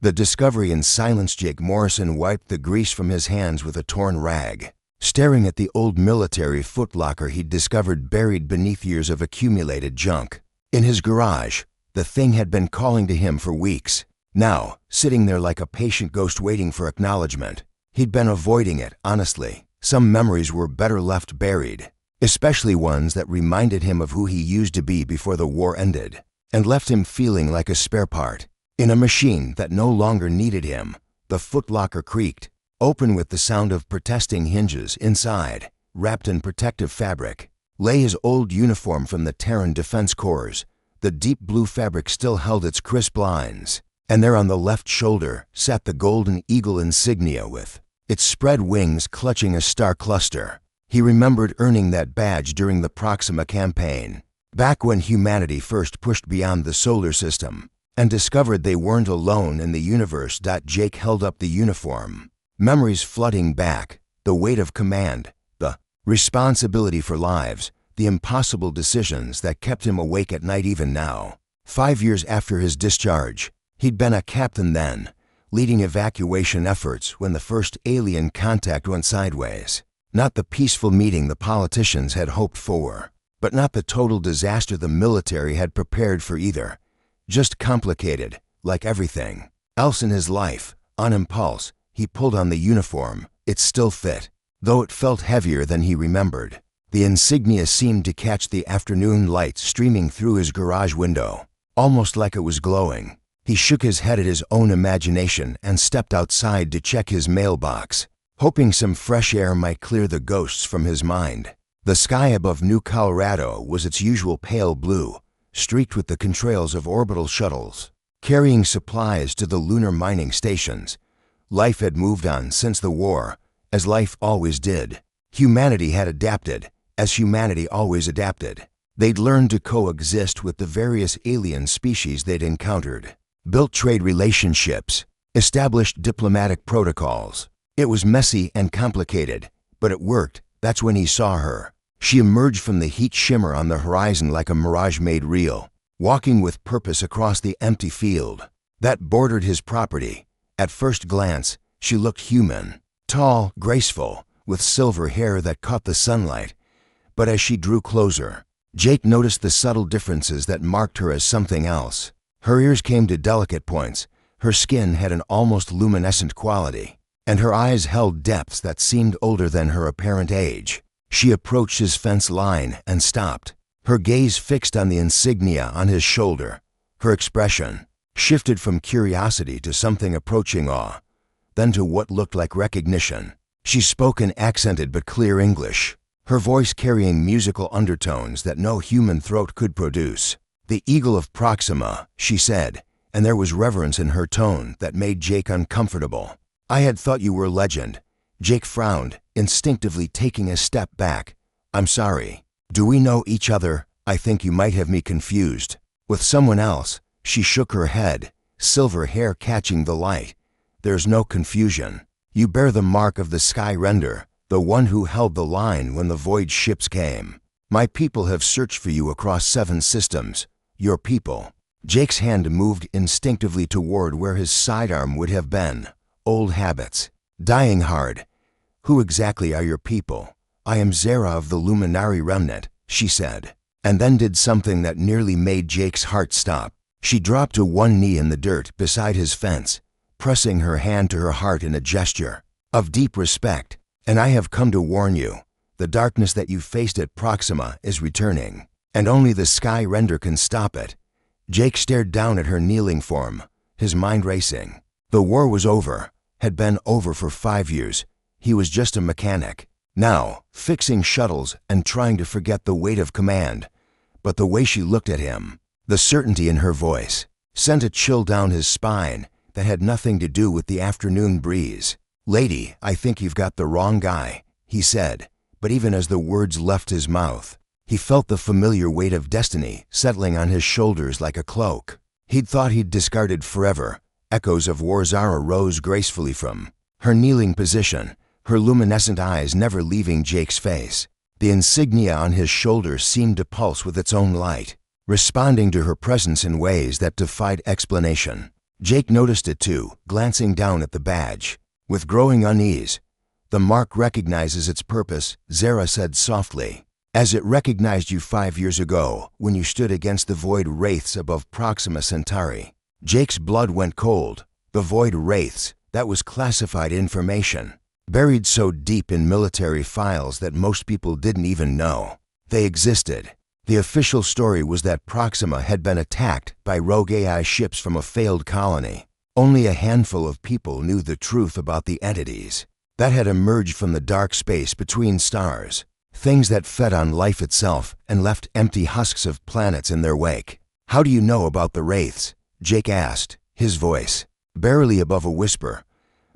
The discovery in silence. Jake Morrison wiped the grease from his hands with a torn rag, staring at the old military footlocker he'd discovered buried beneath years of accumulated junk. In his garage, the thing had been calling to him for weeks. Now, sitting there like a patient ghost waiting for acknowledgement. He'd been avoiding it, honestly. Some memories were better left buried, especially ones that reminded him of who he used to be before the war ended, and left him feeling like a spare part in a machine that no longer needed him. The footlocker creaked, open with the sound of protesting hinges. Inside, wrapped in protective fabric, lay his old uniform from the Terran Defense Corps. The deep blue fabric still held its crisp lines, and there on the left shoulder sat the golden eagle insignia with its spread wings clutching a star cluster. He remembered earning that badge during the Proxima campaign, back when humanity first pushed beyond the solar system and discovered they weren't alone in the universe. Jake held up the uniform, memories flooding back, the weight of command, the responsibility for lives, the impossible decisions that kept him awake at night even now. 5 years after his discharge, he'd been a captain then, leading evacuation efforts when the first alien contact went sideways. Not the peaceful meeting the politicians had hoped for, but not the total disaster the military had prepared for either. Just complicated, like everything else in his life. On impulse, he pulled on the uniform. It still fit, though it felt heavier than he remembered. The insignia seemed to catch the afternoon light streaming through his garage window, almost like it was glowing. He shook his head at his own imagination and stepped outside to check his mailbox, hoping some fresh air might clear the ghosts from his mind. The sky above New Colorado was its usual pale blue, streaked with the contrails of orbital shuttles, carrying supplies to the lunar mining stations. Life had moved on since the war, as life always did. Humanity had adapted, as humanity always adapted. They'd learned to coexist with the various alien species they'd encountered, built trade relationships, established diplomatic protocols. It was messy and complicated, but it worked. That's when he saw her. She emerged from the heat shimmer on the horizon like a mirage made real, walking with purpose across the empty field that bordered his property. At first glance, she looked human, tall, graceful, with silver hair that caught the sunlight. But as she drew closer, Jake noticed the subtle differences that marked her as something else. Her ears came to delicate points, her skin had an almost luminescent quality, and her eyes held depths that seemed older than her apparent age. She approached his fence line and stopped, her gaze fixed on the insignia on his shoulder. Her expression shifted from curiosity to something approaching awe, then to what looked like recognition. She spoke in accented but clear English, her voice carrying musical undertones that no human throat could produce. "The Eagle of Proxima," she said, and there was reverence in her tone that made Jake uncomfortable. "I had thought you were legend." Jake frowned, instinctively taking a step back. "I'm sorry. Do we know each other? I think you might have me confused with someone else." She shook her head, silver hair catching the light. "There's no confusion. You bear the mark of the Sky Render, the one who held the line when the void ships came. My people have searched for you across 7 systems. Your people." Jake's hand moved instinctively toward where his sidearm would have been. Old habits, dying hard. "Who exactly are your people?" "I am Zera of the Luminary Remnant," she said, and then did something that nearly made Jake's heart stop. She dropped to one knee in the dirt beside his fence, pressing her hand to her heart in a gesture of deep respect. "And I have come to warn you. The darkness that you faced at Proxima is returning, and only the Sky Render can stop it." Jake stared down at her kneeling form, his mind racing. The war was over, had been over for 5 years. He was just a mechanic, now fixing shuttles and trying to forget the weight of command. But the way she looked at him, the certainty in her voice, sent a chill down his spine that had nothing to do with the afternoon breeze. "Lady, I think you've got the wrong guy," he said, but even as the words left his mouth, he felt the familiar weight of destiny settling on his shoulders like a cloak he'd thought he'd discarded forever. Echoes of Warzara rose gracefully from her kneeling position, her luminescent eyes never leaving Jake's face. The insignia on his shoulder seemed to pulse with its own light, responding to her presence in ways that defied explanation. Jake noticed it too, glancing down at the badge. With growing unease, "The mark recognizes its purpose," Zara said softly, "as it recognized you 5 years ago when you stood against the void wraiths above Proxima Centauri." Jake's blood went cold. The void wraiths, that was classified information, buried so deep in military files that most people didn't even know they existed. The official story was that Proxima had been attacked by rogue AI ships from a failed colony. Only a handful of people knew the truth about the entities that had emerged from the dark space between stars, things that fed on life itself and left empty husks of planets in their wake. "How do you know about the wraiths?" Jake asked, his voice barely above a whisper.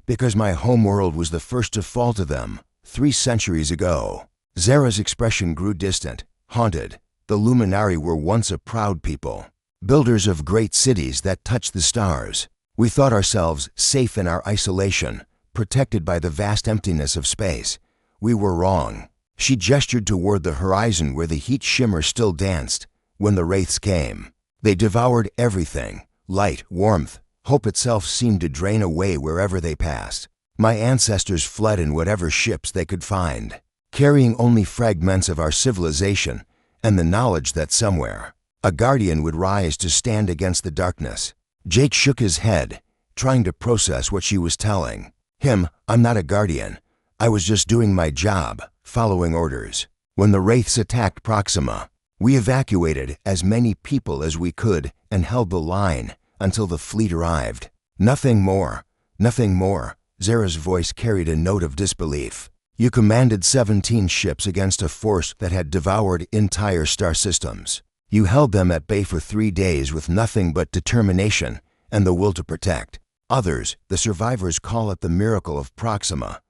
"Because my homeworld was the first to fall to them 3 centuries ago." Zara's expression grew distant, haunted. The Luminari were once a proud people, builders of great cities that touched the stars. We thought ourselves safe in our isolation, protected by the vast emptiness of space. We were wrong. She gestured toward the horizon where the heat shimmer still danced. When the wraiths came, they devoured everything. Light, warmth, hope itself seemed to drain away wherever they passed. My ancestors fled in whatever ships they could find, carrying only fragments of our civilization and the knowledge that somewhere a guardian would rise to stand against the darkness. Jake shook his head, trying to process what she was telling him. "I'm not a guardian. I was just doing my job, following orders. When the wraiths attacked Proxima, we evacuated as many people as we could and held the line until the fleet arrived. Nothing more. Nothing more." Zara's voice carried a note of disbelief. "You commanded 17 ships against a force that had devoured entire star systems. You held them at bay for 3 days with nothing but determination and the will to protect. Others, the survivors, call it the miracle of Proxima."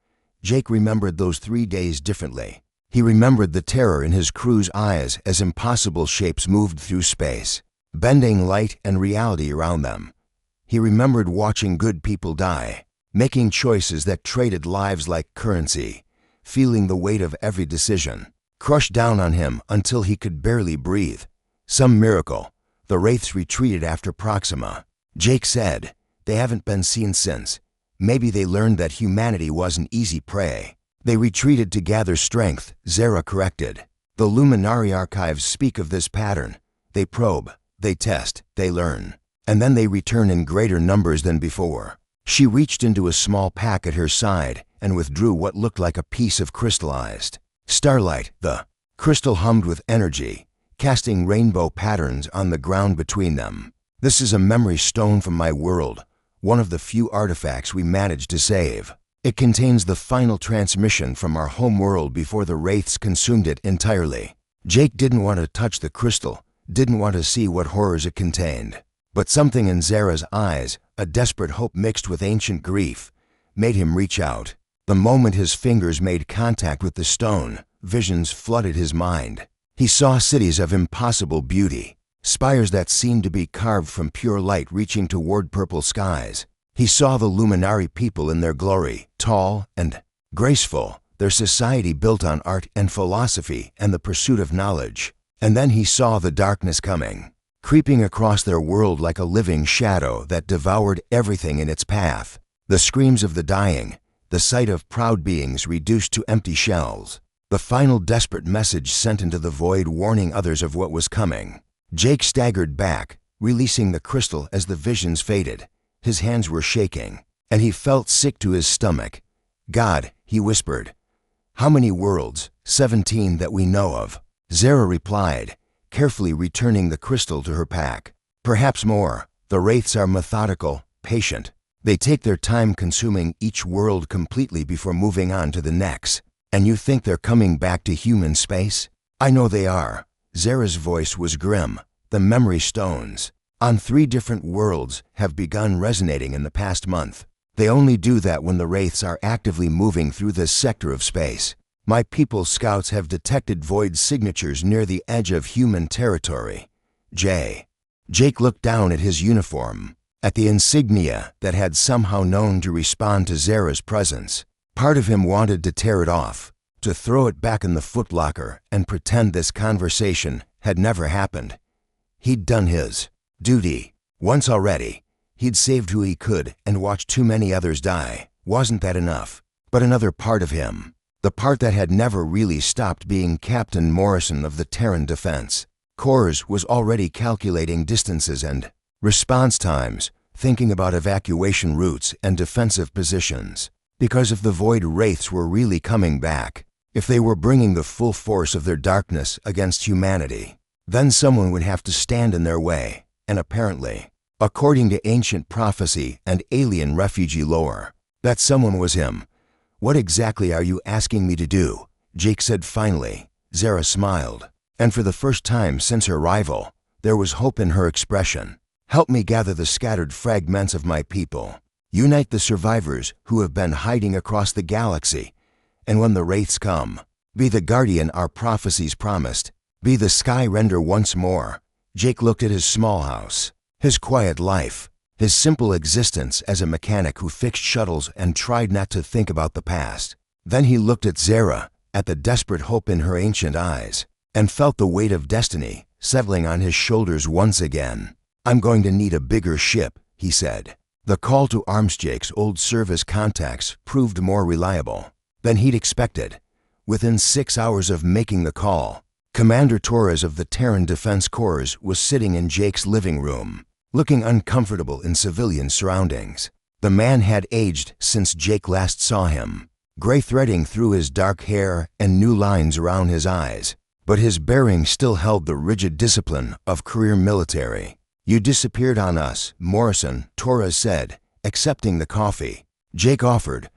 Jake remembered those 3 days differently. He remembered the terror in his crew's eyes as impossible shapes moved through space, bending light and reality around them. He remembered watching good people die, making choices that traded lives like currency, feeling the weight of every decision crush down on him until he could barely breathe. Some miracle. The wraiths retreated after Proxima. Jake said, "They haven't been seen since. Maybe they learned that humanity wasn't easy prey." "They retreated to gather strength," Zara corrected. "The Luminari archives speak of this pattern. They probe, they test, they learn, and then they return in greater numbers than before." She reached into a small pack at her side and withdrew what looked like a piece of crystallized starlight. The crystal hummed with energy, casting rainbow patterns on the ground between them. "This is a memory stone from my world, one of the few artifacts we managed to save. It contains the final transmission from our home world before the wraiths consumed it entirely." Jake didn't want to touch the crystal, didn't want to see what horrors it contained. But something in Zara's eyes, a desperate hope mixed with ancient grief, made him reach out. The moment his fingers made contact with the stone, visions flooded his mind. He saw cities of impossible beauty, spires that seemed to be carved from pure light reaching toward purple skies. He saw the Luminari people in their glory, tall and graceful, their society built on art and philosophy and the pursuit of knowledge. And then he saw the darkness coming, creeping across their world like a living shadow that devoured everything in its path. The screams of the dying, the sight of proud beings reduced to empty shells, the final desperate message sent into the void warning others of what was coming. Jake staggered back, releasing the crystal as the visions faded. His hands were shaking, and he felt sick to his stomach. "God," he whispered. "How many worlds?" 17 that we know of." Zara replied, carefully returning the crystal to her pack. "Perhaps more. The wraiths are methodical, patient. They take their time consuming each world completely before moving on to the next. And you think they're coming back to human space?" "I know they are." Zara's voice was grim. "The memory stones on 3 different worlds have begun resonating in the past month. They only do that when the wraiths are actively moving through this sector of space. My people's scouts have detected void signatures near the edge of human territory." Jake looked down at his uniform, at the insignia that had somehow known to respond to Zara's presence. Part of him wanted to tear it off, to throw it back in the footlocker and pretend this conversation had never happened. He'd done his duty once already. He'd saved who he could and watched too many others die. Wasn't that enough? But another part of him, the part that had never really stopped being Captain Morrison of the Terran Defense Corps, was already calculating distances and response times, thinking about evacuation routes and defensive positions. Because if the Void Wraiths were really coming back, if they were bringing the full force of their darkness against humanity, then someone would have to stand in their way, and apparently, according to ancient prophecy and alien refugee lore, that someone was him. "What exactly are you asking me to do?" Jake said finally. Zara smiled, and for the first time since her arrival, there was hope in her expression. "Help me gather the scattered fragments of my people. Unite the survivors who have been hiding across the galaxy. And when the Wraiths come, be the guardian our prophecies promised. Be the sky render once more." Jake looked at his small house, his quiet life, his simple existence as a mechanic who fixed shuttles and tried not to think about the past. Then he looked at Zara, at the desperate hope in her ancient eyes, and felt the weight of destiny settling on his shoulders once again. "I'm going to need a bigger ship," he said. The call to arms. Jake's old service contacts proved more reliable than he'd expected. Within 6 hours of making the call, Commander Torres of the Terran Defense Corps was sitting in Jake's living room, looking uncomfortable in civilian surroundings. The man had aged since Jake last saw him, gray threading through his dark hair and new lines around his eyes, but his bearing still held the rigid discipline of career military. "You disappeared on us, Morrison," Torres said, accepting the coffee. Jake offered.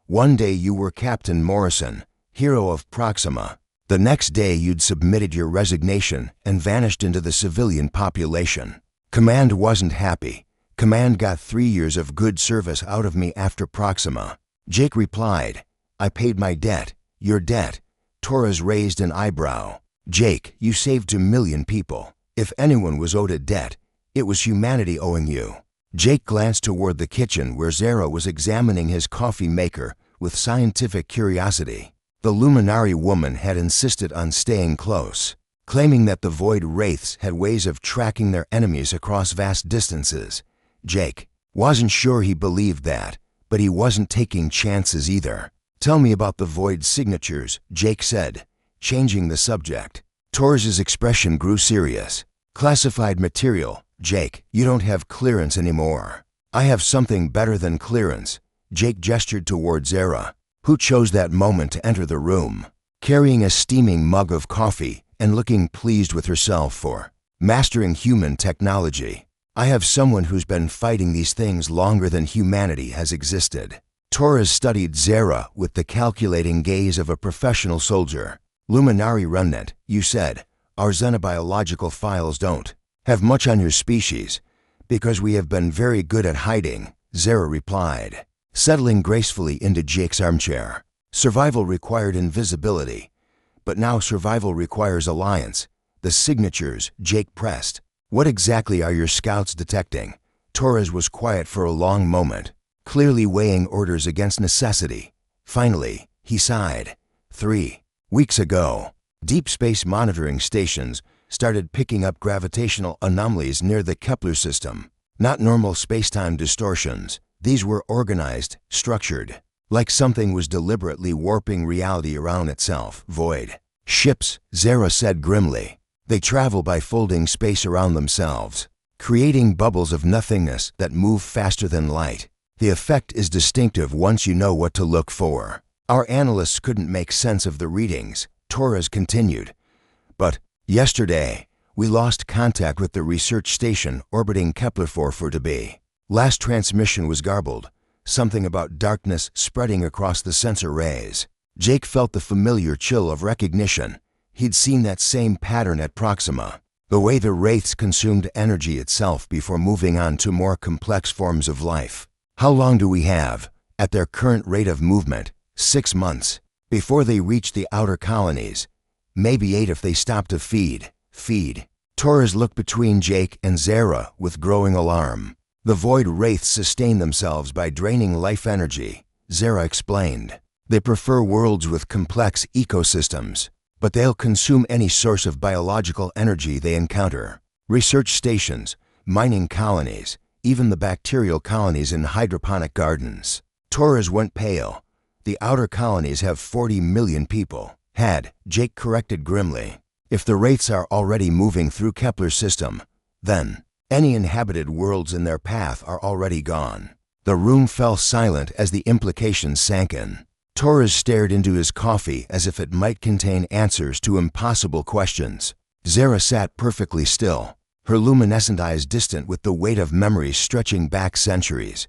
"One day you were Captain Morrison, hero of Proxima. The next day you'd submitted your resignation and vanished into the civilian population. Command wasn't happy. Command got 3 years of good service out of me after Proxima." Jake replied, "I paid my debt." "Your debt?" Torres raised an eyebrow. "Jake, you saved 2 million people. If anyone was owed a debt, it was humanity owing you." Jake glanced toward the kitchen where Zara was examining his coffee maker with scientific curiosity. The luminary woman had insisted on staying close, claiming that the Void Wraiths had ways of tracking their enemies across vast distances. Jake wasn't sure he believed that, but he wasn't taking chances either. "Tell me about the Void signatures," Jake said, changing the subject. Torres's expression grew serious. "Classified material, Jake. You don't have clearance anymore." "I have something better than clearance." Jake gestured toward Zara, who chose that moment to enter the room, carrying a steaming mug of coffee and looking pleased with herself for mastering human technology. "I have someone who's been fighting these things longer than humanity has existed." Torres studied Zara with the calculating gaze of a professional soldier. "Luminary remnant, you said. Our xenobiological files don't have much on your species, because we have been very good at hiding," Zara replied, settling gracefully into Jake's armchair. "Survival required invisibility, but now survival requires alliance." "The signatures," Jake pressed. "What exactly are your scouts detecting?" Torres was quiet for a long moment, clearly weighing orders against necessity. Finally, he sighed. 3 weeks ago, deep space monitoring stations started picking up gravitational anomalies near the Kepler system. Not normal space-time distortions. These were organized, structured, like something was deliberately warping reality around itself. "Void ships," Zara said grimly. "They travel by folding space around themselves, creating bubbles of nothingness that move faster than light. The effect is distinctive once you know what to look for." "Our analysts couldn't make sense of the readings," Torres continued. "But yesterday, we lost contact with the research station orbiting Kepler 4 Last transmission was garbled, something about darkness spreading across the sensor rays." Jake felt the familiar chill of recognition. He'd seen that same pattern at Proxima, the way the Wraiths consumed energy itself before moving on to more complex forms of life. "How long do we have?" "At their current rate of movement, 6 months. Before they reach the outer colonies. Maybe 8 if they stop to feed." "Feed?" Torres looked between Jake and Zara with growing alarm. "The Void Wraiths sustain themselves by draining life energy," Zara explained. "They prefer worlds with complex ecosystems, but they'll consume any source of biological energy they encounter. Research stations, mining colonies, even the bacterial colonies in hydroponic gardens. Torres went pale. The outer colonies have 40 million people. Jake corrected grimly. If the wraiths are already moving through Kepler's system, then any inhabited worlds in their path are already gone. The room fell silent as the implications sank in. Torres stared into his coffee as if it might contain answers to impossible questions. Zara sat perfectly still, her luminescent eyes distant with the weight of memories stretching back centuries.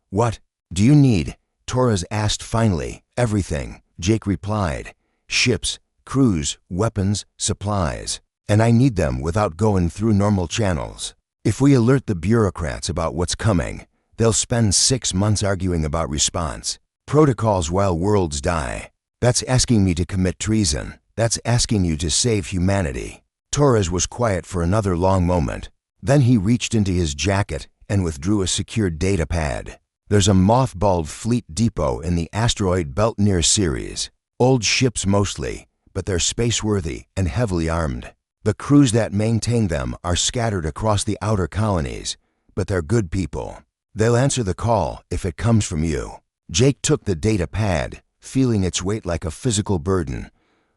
"What do you need?" Torres asked finally. "Everything," Jake replied. "Ships, crews, weapons, supplies. And I need them without going through normal channels. If we alert the bureaucrats about what's coming, they'll spend 6 months arguing about response. Protocols while worlds die. That's asking me to commit treason. That's asking you to save humanity." Torres was quiet for another long moment. Then he reached into his jacket and withdrew a secured data pad. "There's a mothballed fleet depot in the asteroid belt near Ceres. Old ships mostly, but they're space-worthy and heavily armed. The crews that maintain them are scattered across the outer colonies, but they're good people. They'll answer the call if it comes from you." Jake took the data pad, feeling its weight like a physical burden.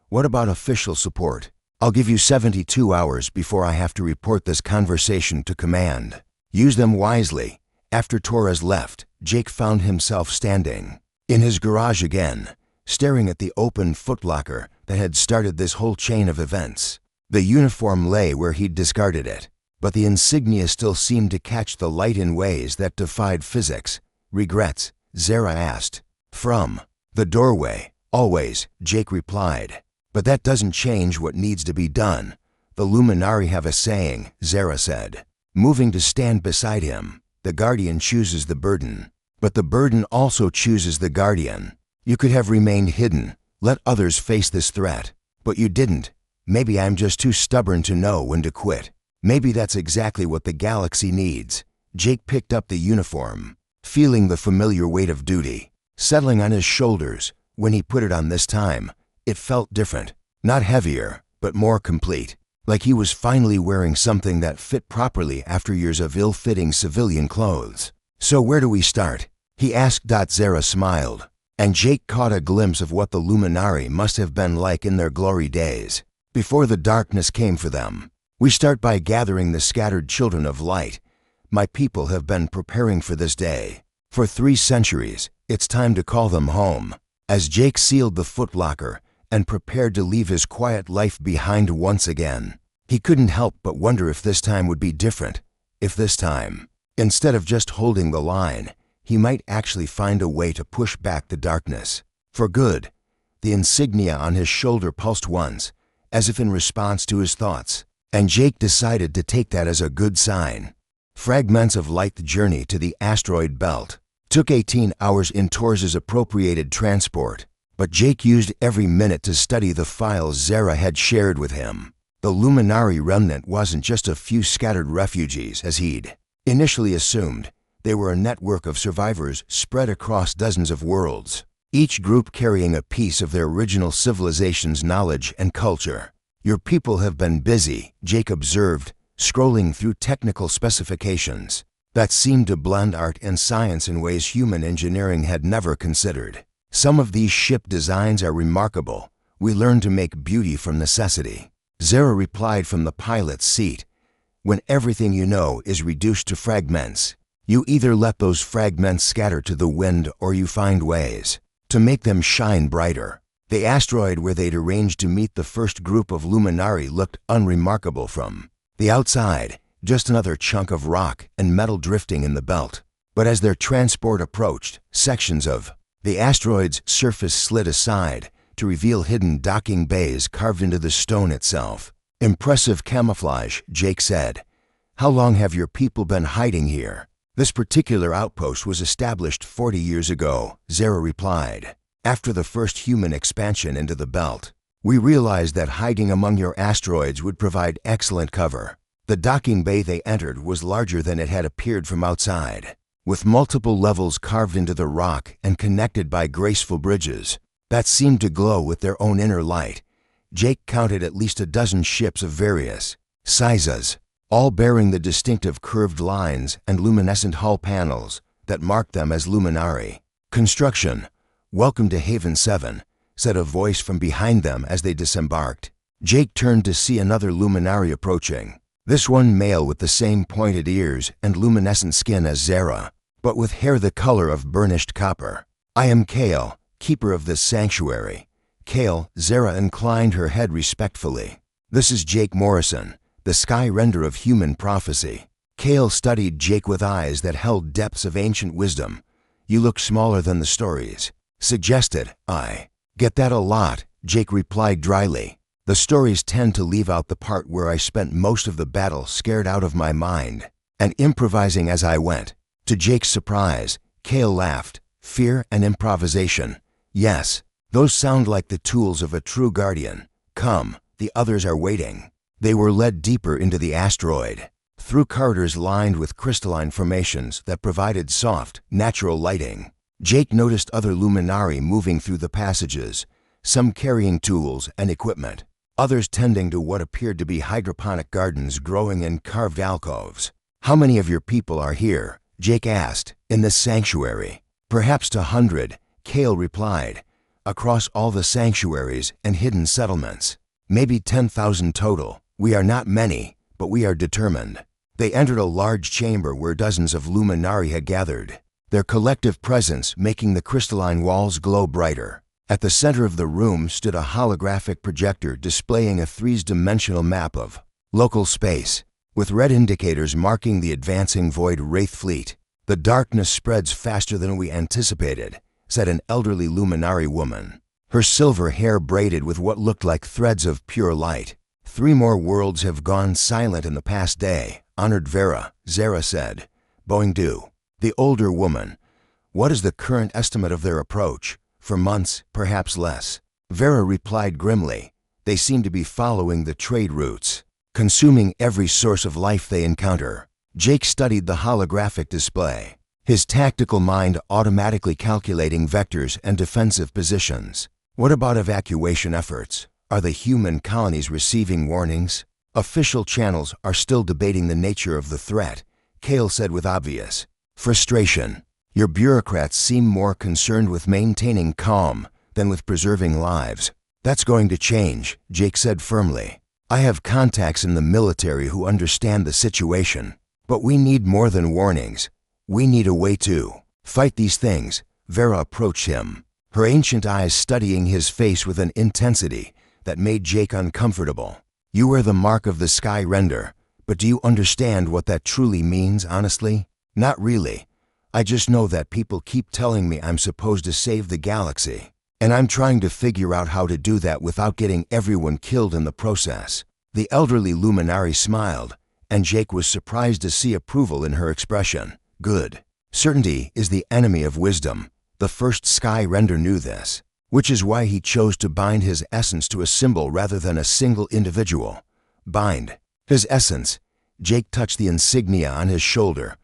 "What about official support? I'll give you 72 hours before I have to report this conversation to command. Use them wisely." After Torres left, Jake found himself standing in his garage again, staring at the open footlocker that had started this whole chain of events. The uniform lay where he'd discarded it, but the insignia still seemed to catch the light in ways that defied physics. "Regrets?" Zara asked. "From the doorway, always," Jake replied. "But that doesn't change what needs to be done. The Luminari have a saying," Zara said, moving to stand beside him. "The Guardian chooses the burden, but the burden also chooses the Guardian. You could have remained hidden, let others face this threat, but you didn't. Maybe I'm just too stubborn to know when to quit. Maybe that's exactly what the galaxy needs." Jake picked up the uniform, feeling the familiar weight of duty settling on his shoulders. When he put it on this time, it felt different. Not heavier, but more complete. Like he was finally wearing something that fit properly after years of ill-fitting civilian clothes. "So where do we start?" he asked. Zara smiled, and Jake caught a glimpse of what the Luminari must have been like in their glory days, before the darkness came for them. "We start by gathering the scattered children of light. My people have been preparing for this day. For 3 centuries, it's time to call them home." As Jake sealed the footlocker and prepared to leave his quiet life behind once again, he couldn't help but wonder if this time would be different. If this time, instead of just holding the line, he might actually find a way to push back the darkness. For good. The insignia on his shoulder pulsed once, as if in response to his thoughts, and Jake decided to take that as a good sign. Fragments of light. The journey to the asteroid belt took 18 hours in Torres's appropriated transport, but Jake used every minute to study the files Zara had shared with him. The Luminari remnant wasn't just a few scattered refugees, as he'd initially assumed. They were a network of survivors spread across dozens of worlds, each group carrying a piece of their original civilization's knowledge and culture. "Your people have been busy," Jake observed, scrolling through technical specifications that seemed to blend art and science in ways human engineering had never considered. "Some of these ship designs are remarkable. We learned to make beauty from necessity," Zara replied from the pilot's seat. "When everything you know is reduced to fragments, you either let those fragments scatter to the wind or you find ways to make them shine brighter." The asteroid where they'd arranged to meet the first group of Luminari looked unremarkable from the outside, just another chunk of rock and metal drifting in the belt. But as their transport approached, sections of the asteroid's surface slid aside to reveal hidden docking bays carved into the stone itself. "Impressive camouflage," Jake said. "How long have your people been hiding here?" "This particular outpost was established 40 years ago," Zara replied. "After the first human expansion into the belt, we realized that hiding among your asteroids would provide excellent cover." The docking bay they entered was larger than it had appeared from outside, with multiple levels carved into the rock and connected by graceful bridges that seemed to glow with their own inner light. Jake counted at least a dozen ships of various sizes, all bearing the distinctive curved lines and luminescent hull panels that marked them as luminari. "Construction. Welcome to Haven 7, said a voice from behind them as they disembarked. Jake turned to see another luminari approaching. This one male with the same pointed ears and luminescent skin as Zara, but with hair the color of burnished copper. "I am Kale, keeper of this sanctuary." Kale, Zara inclined her head respectfully. "This is Jake Morrison, the sky render of human prophecy." Kale studied Jake with eyes that held depths of ancient wisdom. "You look smaller than the stories." Suggested, "I get that a lot," Jake replied dryly. "The stories tend to leave out the part where I spent most of the battle scared out of my mind and improvising as I went." To Jake's surprise, Kale laughed. "Fear and improvisation. Yes, those sound like the tools of a true guardian. Come, the others are waiting." They were led deeper into the asteroid, through corridors lined with crystalline formations that provided soft, natural lighting. Jake noticed other luminari moving through the passages, some carrying tools and equipment, others tending to what appeared to be hydroponic gardens growing in carved alcoves. "How many of your people are here?" Jake asked, "in this sanctuary?" "Perhaps 200, Kale replied. "Across all the sanctuaries and hidden settlements. Maybe 10,000 total. We are not many, but we are determined." They entered a large chamber where dozens of luminari had gathered, their collective presence making the crystalline walls glow brighter. At the center of the room stood a holographic projector displaying a three-dimensional map of local space, with red indicators marking the advancing Void Wraith fleet. "The darkness spreads faster than we anticipated," said an elderly luminari woman, her silver hair braided with what looked like threads of pure light. "3 more worlds have gone silent in the past day, Honored Vera," Zara said. "Boing do." The older woman, "What is the current estimate of their approach?" "For months, perhaps less." Vera replied grimly. "They seem to be following the trade routes, consuming every source of life they encounter." Jake studied the holographic display, his tactical mind automatically calculating vectors and defensive positions. "What about evacuation efforts? Are the human colonies receiving warnings?" "Official channels are still debating the nature of the threat," Kale said with obvious frustration. "Your bureaucrats seem more concerned with maintaining calm than with preserving lives." "That's going to change," Jake said firmly. "I have contacts in the military who understand the situation. But we need more than warnings. We need a way to fight these things." Vera approached him, her ancient eyes studying his face with an intensity that made Jake uncomfortable. "You wear the mark of the sky render, but do you understand what that truly means, honestly?" "Not really. I just know that people keep telling me I'm supposed to save the galaxy, and I'm trying to figure out how to do that without getting everyone killed in the process." The elderly luminari smiled, and Jake was surprised to see approval in her expression. "Good. Certainty is the enemy of wisdom." The first sky render knew this, which is why he chose to bind his essence to a symbol rather than a single individual. Bind his essence. Jake touched the insignia on his shoulder.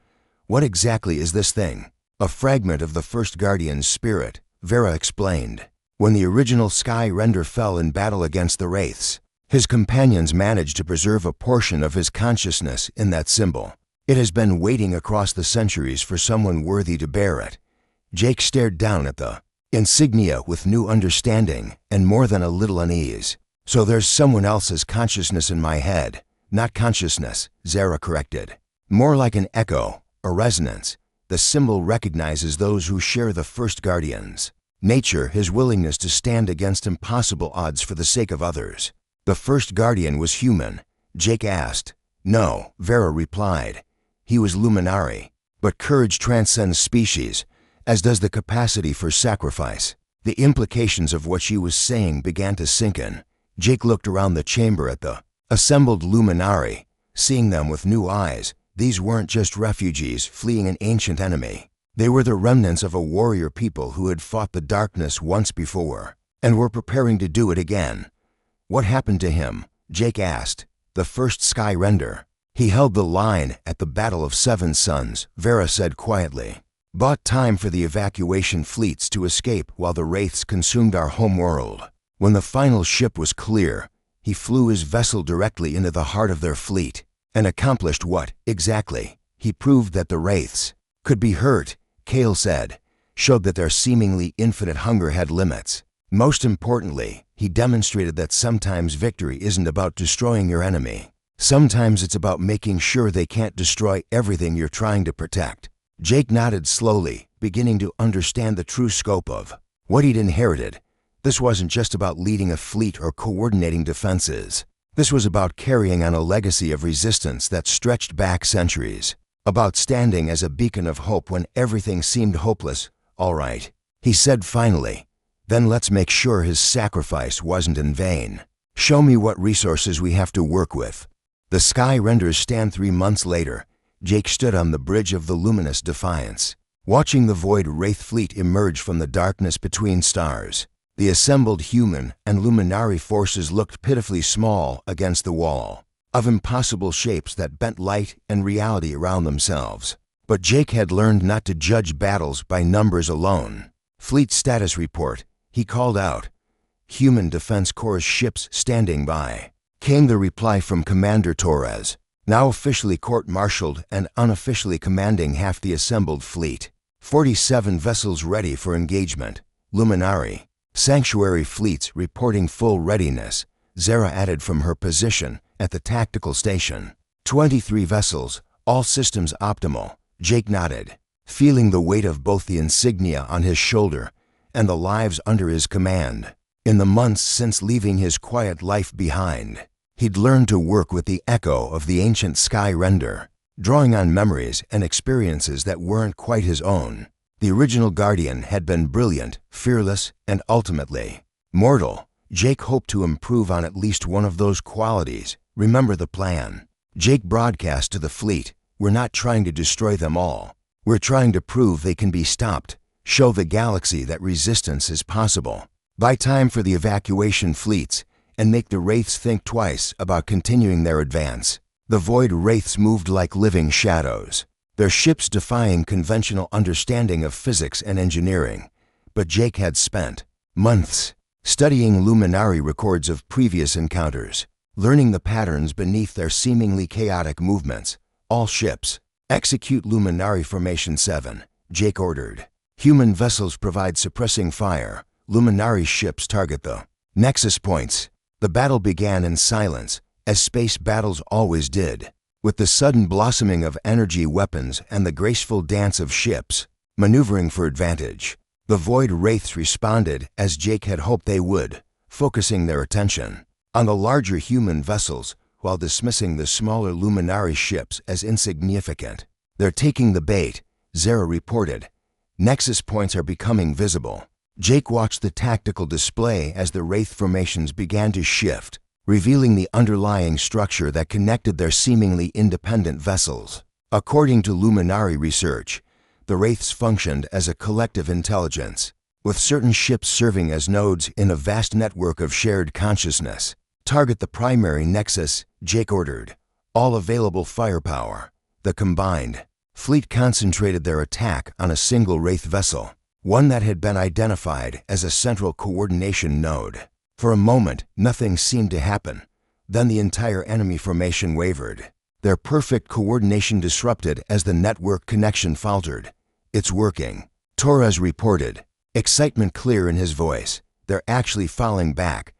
"What exactly is this thing?" "A fragment of the first guardian's spirit," Vera explained. "When the original sky render fell in battle against the wraiths, his companions managed to preserve a portion of his consciousness in that symbol. It has been waiting across the centuries for someone worthy to bear it." Jake stared down at the insignia with new understanding and more than a little unease. "So there's someone else's consciousness in my head." "Not consciousness," Zara corrected. "More like an echo, a resonance. The symbol recognizes those who share the first guardians. Nature, his willingness to stand against impossible odds for the sake of others." "The first guardian was human?" Jake asked. "No," Vera replied. "He was luminari. But courage transcends species, as does the capacity for sacrifice." The implications of what she was saying began to sink in. Jake looked around the chamber at the assembled luminari, seeing them with new eyes. These weren't just refugees fleeing an ancient enemy. They were the remnants of a warrior people who had fought the darkness once before, and were preparing to do it again. "What happened to him?" Jake asked. "The first sky render. He held the line at the Battle of Seven Suns," Vera said quietly. "Bought time for the evacuation fleets to escape while the wraiths consumed our home world. When the final ship was clear, he flew his vessel directly into the heart of their fleet. And accomplished what, exactly? He proved that the Wraiths could be hurt, Kale said, showed that their seemingly infinite hunger had limits. Most importantly, he demonstrated that sometimes victory isn't about destroying your enemy. Sometimes it's about making sure they can't destroy everything you're trying to protect. Jake nodded slowly, beginning to understand the true scope of what he'd inherited. This wasn't just about leading a fleet or coordinating defenses. This was about carrying on a legacy of resistance that stretched back centuries. About standing as a beacon of hope when everything seemed hopeless. All right, he said finally. Then let's make sure his sacrifice wasn't in vain. Show me what resources we have to work with. The sky renders stand 3 months later. Jake stood on the bridge of the luminous Defiance, watching the Void Wraith fleet emerge from the darkness between stars. The assembled human and luminary forces looked pitifully small against the wall of impossible shapes that bent light and reality around themselves. But Jake had learned not to judge battles by numbers alone. Fleet status report, he called out. Human Defense Corps ships standing by. Came the reply from Commander Torres, now officially court-martialed and unofficially commanding half the assembled fleet. 47 vessels ready for engagement. Luminary Sanctuary fleets reporting full readiness, Zara added from her position at the tactical station. 23 vessels, all systems optimal. Jake nodded, feeling the weight of both the insignia on his shoulder and the lives under his command. In the months since leaving his quiet life behind, he'd learned to work with the echo of the ancient sky render, drawing on memories and experiences that weren't quite his own. The original Guardian had been brilliant, fearless, and ultimately mortal. Jake hoped to improve on at least one of those qualities. Remember the plan. Jake broadcast to the fleet, we're not trying to destroy them all. We're trying to prove they can be stopped, show the galaxy that resistance is possible. Buy time for the evacuation fleets, and make the Wraiths think twice about continuing their advance. The Void Wraiths moved like living shadows, their ships defying conventional understanding of physics and engineering. But Jake had spent months studying luminary records of previous encounters, learning the patterns beneath their seemingly chaotic movements. All ships, execute Luminary Formation 7, Jake ordered. Human vessels provide suppressing fire. Luminary ships target the nexus points. The battle began in silence, as space battles always did, with the sudden blossoming of energy weapons and the graceful dance of ships, maneuvering for advantage. The Void Wraiths responded as Jake had hoped they would, focusing their attention on the larger human vessels while dismissing the smaller luminary ships as insignificant. They're taking the bait, Zara reported. Nexus points are becoming visible. Jake watched the tactical display as the Wraith formations began to shift, revealing the underlying structure that connected their seemingly independent vessels. According to Luminary research, the Wraiths functioned as a collective intelligence, with certain ships serving as nodes in a vast network of shared consciousness. Target the primary nexus, Jake ordered. All available firepower. The combined fleet concentrated their attack on a single Wraith vessel, one that had been identified as a central coordination node. For a moment, nothing seemed to happen. Then the entire enemy formation wavered, their perfect coordination disrupted as the network connection faltered. It's working, Torres reported, excitement clear in his voice. They're actually falling back.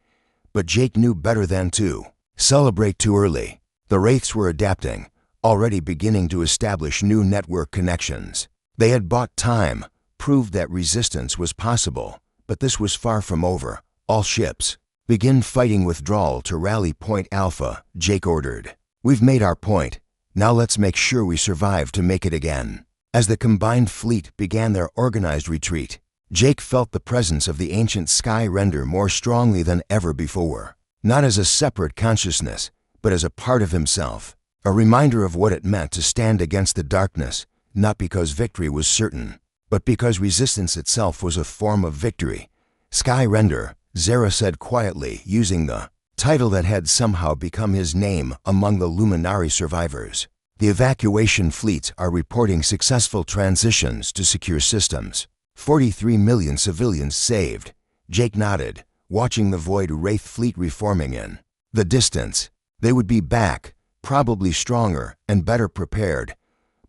But Jake knew better than to celebrate too early. The Wraiths were adapting, already beginning to establish new network connections. They had bought time, proved that resistance was possible, but this was far from over. All ships, begin fighting withdrawal to rally point Alpha, Jake ordered. We've made our point. Now let's make sure we survive to make it again. As the combined fleet began their organized retreat, Jake felt the presence of the ancient sky render more strongly than ever before. Not as a separate consciousness, but as a part of himself. A reminder of what it meant to stand against the darkness, not because victory was certain, but because resistance itself was a form of victory. Sky Render, Zara said quietly, using the title that had somehow become his name among the Luminary survivors. The evacuation fleets are reporting successful transitions to secure systems. 43 million civilians saved. Jake nodded, watching the Void Wraith fleet reforming in the distance. They would be back, probably stronger and better prepared.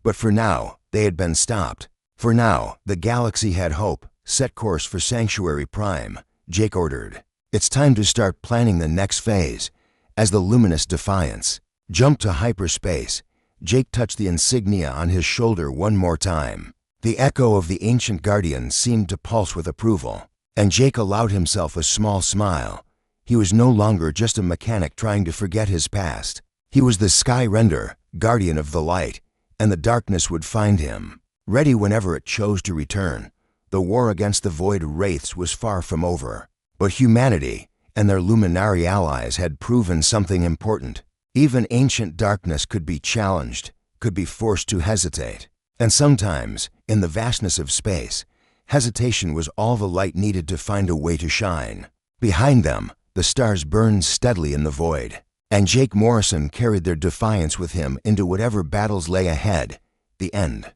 But for now, they had been stopped. For now, the galaxy had hope. Set course for Sanctuary Prime, Jake ordered. It's time to start planning the next phase. As the luminous Defiance jumped to hyperspace, Jake touched the insignia on his shoulder one more time. The echo of the ancient guardian seemed to pulse with approval, and Jake allowed himself a small smile. He was no longer just a mechanic trying to forget his past. He was the Sky Render, guardian of the light, and the darkness would find him, ready whenever it chose to return. The war against the Void Wraiths was far from over, but humanity and their Luminary allies had proven something important. Even ancient darkness could be challenged, could be forced to hesitate. And sometimes, in the vastness of space, hesitation was all the light needed to find a way to shine. Behind them, the stars burned steadily in the void, and Jake Morrison carried their defiance with him into whatever battles lay ahead. The end.